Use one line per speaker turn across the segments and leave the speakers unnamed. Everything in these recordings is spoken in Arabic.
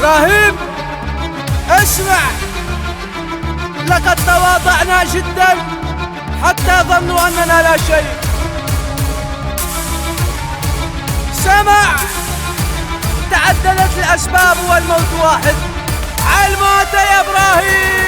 إبراهيم اسمع، لقد تواضعنا جدا حتى ظنوا أننا لا شيء. سمع، تعددت الأسباب والموت واحد. عالموت يا إبراهيم.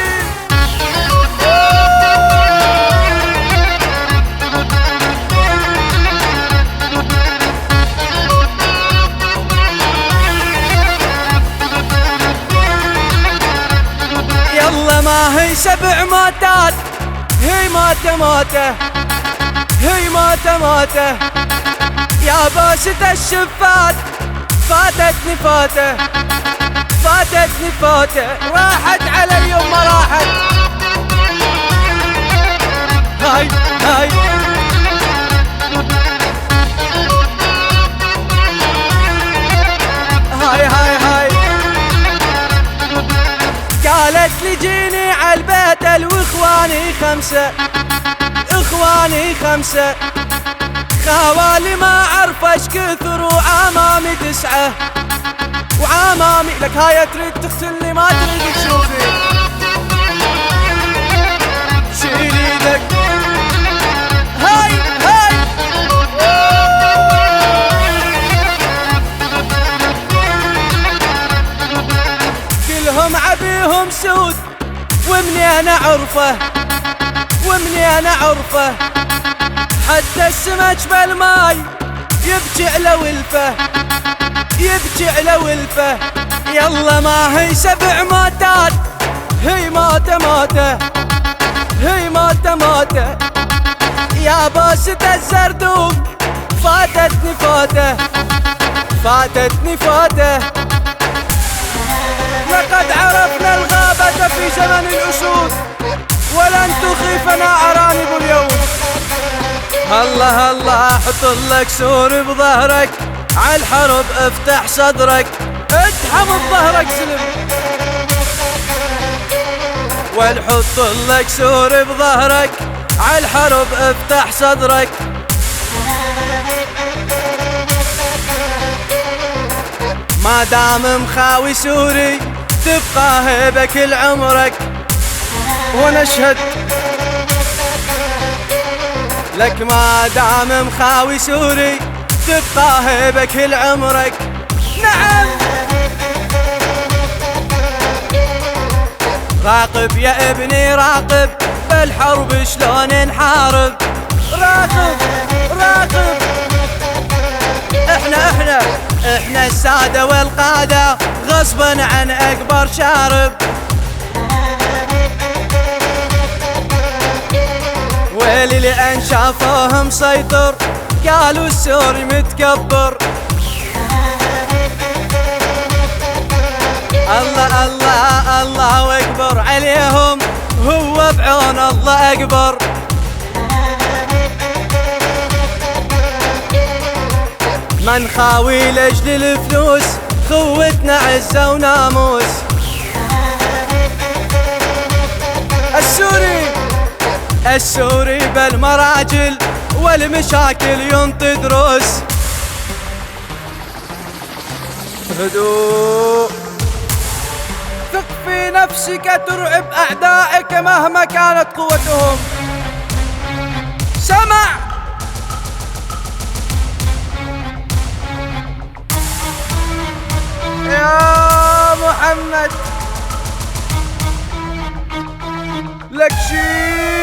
يلا ما هي 7 موتات، هي موتة موتة، هي موتة موتة. يا بوسة الشفات فاتتني فوتة، فاتتني فوتة، راحت علي وما راحت. هاي هاي هاي هاي هاي. قالت لي جيني عالبيت واخواني 5، اخواني 5، خوالي ما اعرف ايش كثر، وعمامي 9، وعمامي. لك هاي تريد تقتلني ما تريد تشوفي، شيل ايدك. هاي هاي كلهم عبيهم سود، ومني انا عرفه، ومني انا عرفه. حتى السمك بالماي يبكي على ولفه، يبكي على ولفه. يلا ما هي 7 موتات، هي موتة موتة، هي موتة موتة. يا بوسة الزردوق فاتتني فوتة، فاتتني فوتة. لقد عرفنا الغابة في زمن الأسود، ولن تخيفنا أرانب اليوم. الله الله، حط لك سور بظهرك، عالحرب افتح صدرك، ادحم بظهرك سلم. والحط لك سور بظهرك، عالحرب افتح صدرك. ما دام مخاوي سوري تبقى هيبة كل عمرك، ونشهد لك ما دام مخاوي سوري تبقى هيبة كل عمرك. نعم راقب يا ابني راقب، بالحرب شلون نحارب. راقب راقب، احنا السادة والقادة، غصبا عن اكبر شارب. ويلي لأن شافوه مسيطر، قالوا السوري متكبر. الله الله الله اكبر عليهم، هو بعون الله اكبر. من خاوي لاجل الفلوس، خوتنا عزة وناموس. السوري بالمراجل والمشاكل ينطي دروس. هدوء، ثق في نفسك ترعب أعدائك مهما كانت قوتهم. سمع، يا محمد لك شيء.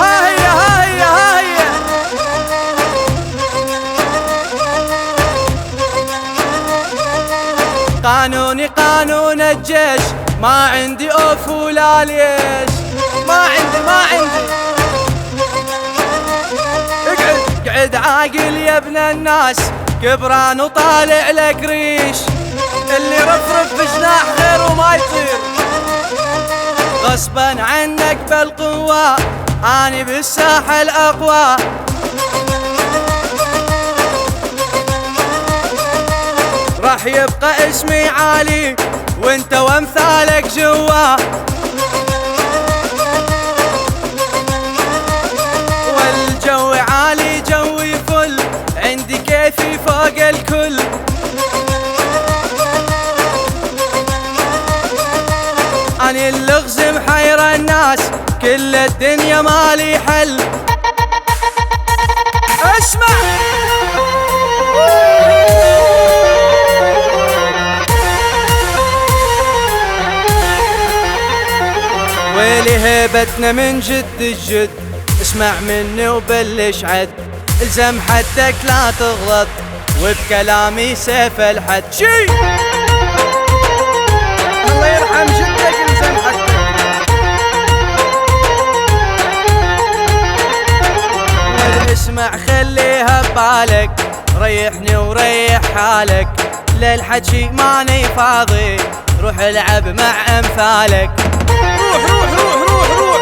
ها هي ها هي ها هي. قانوني قانون الجيش، ما عندي اوف ولا ليش، ما عندي. اقعد عاقل يا ابن الناس، كبران وطالع لك ريش. اللي رفرف بجناح غيره ما يطير، غصبا عنك بالقوة، اني بالساحة الاقوى. راح يبقى اسمي عالي وانت وامثالك جوا، والجو عالي جوي فل، عندي كيفي فوق الكل. كل الدنيا مالي حل. اسمع ويلي هيبتنا من جد الجد، اسمع مني وبلش عد، الزم حدك لا تغلط وبكلامي سيف الحد. شي الله يرحم جدك الزم حدك. اسمع خليها ببالك، ريحني وريح حالك، للحكي ماني فاضي، روح العب مع امثالك. روح روح روح روح روح.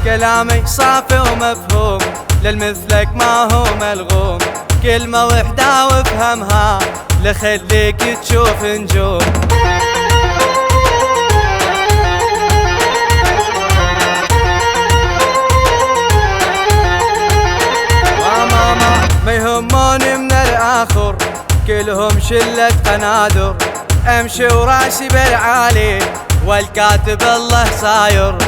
كلامي صافي ومفهوم، للمثلك ما هو ملغوم، كلمة وحدة وافهمها لخليك تشوف نجوم. ما يهموني من الآخر، كلهم شلة قنادر، امشي وراسي بالعالي والكاتب الله صاير.